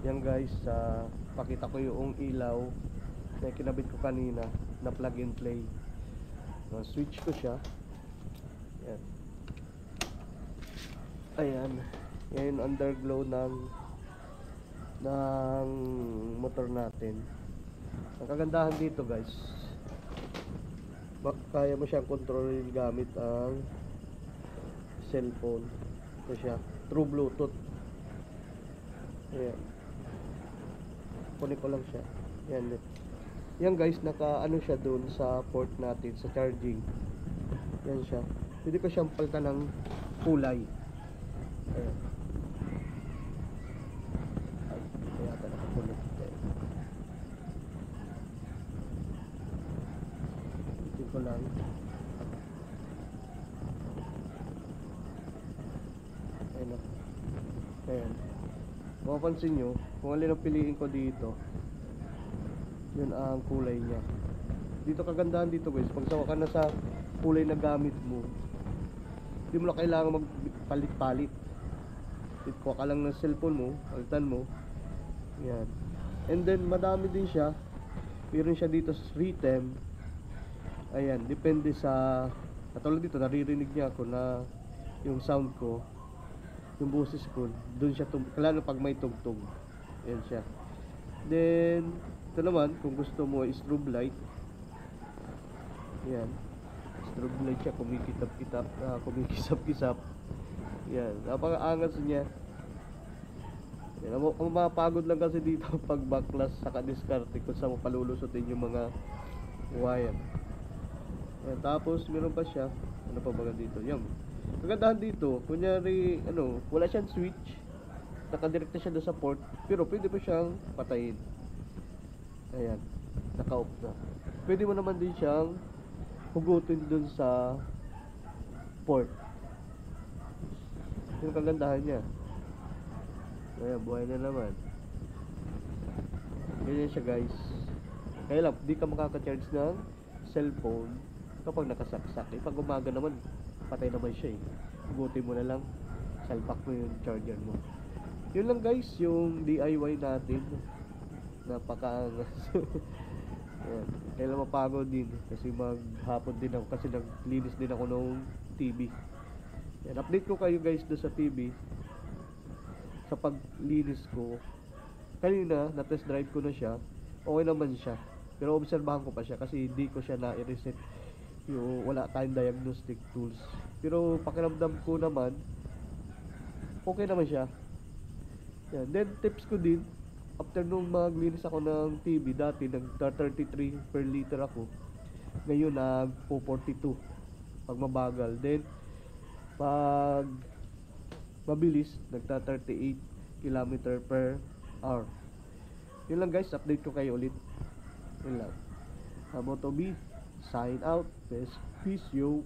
Yan guys, pakita ko yung ilaw na kinabit ko kanina na plug and play. Switch ko siya. Yan. Ayan. Yan yung underglow ng motor natin. Ang kagandahan dito guys, kaya mo siyang kontrolin gamit ang cellphone. Ito siya, through Bluetooth. Ayan. Kunin ko lang siya. Yan. Yan guys, naka ano siya dun sa port natin, sa charging. Yan siya. Pwede ko siyang palitan ng kulay. Ayan. Ay, kaya ata nakapulit. Pwede ko lang. Ayan na. Ayan. Mapapansin nyo, kung alin ang piliin ko dito, yun ang kulay niya. Dito kagandahan dito guys, pag sawa ka na sa kulay na gamit mo, hindi mo na kailangan magpalit-palit. Kuha ka lang ng cellphone mo, palitan mo. Yan. And then madami din siya. Meron siya dito sa rhythm. Ayan, depende sa katulad dito, naririnig niya ako na yung sound ko, yung boses ko, doon siya lalo pag may tugtog. Ayan siya. Then ito naman, kung gusto mo strobe light. Ayan, strobe light siya, kumikisap-kisap. Yan, napakaangas niya. Yan, ang mapagod lang kasi dito pag backlash saka diskarte kung saan mo palulusutin yung mga wire. Yan, tapos meron pa siya, ano pa ba dito? Yan, kagandahan dito, kunyari wala siyang switch, nakadirekta siya doon sa port, pero pwede pa siyang patayin. Ayan, naka-off na. Pwede mo naman din siyang hugutin doon sa port. Yung kagandahan niya. Ayan, buhay na naman. Ganyan siya guys. Kaya lang, di ka makaka-charge ng cellphone kapag nakasaksak. Pag umaga naman, patay naman siya eh. Hugutin mo na lang, salpak mo yung charger mo. Yun lang guys, yung DIY natin. Napakaangas. Ayan. Kailan mapagod din kasi maghapon din ako kasi naglinis din ako ng TV. Yan, update ko kayo guys do sa TV sa paglinis ko. Kanina na test drive ko na siya, okay naman siya, pero obserbahan ko pa siya kasi hindi ko siya na-reset, yung wala tayong diagnostic tools. Pero pakiramdam ko naman okay naman siya. Yan. Then tips ko din, after nung maglinis ako ng TV, dati nag-33 per liter ako, ngayon nag-442 pag mabagal. Then pag mabilis, nagta-38 km per hour. Yun lang guys, update ko kayo ulit. Yun lang. Moto B, sign out. Peace yo.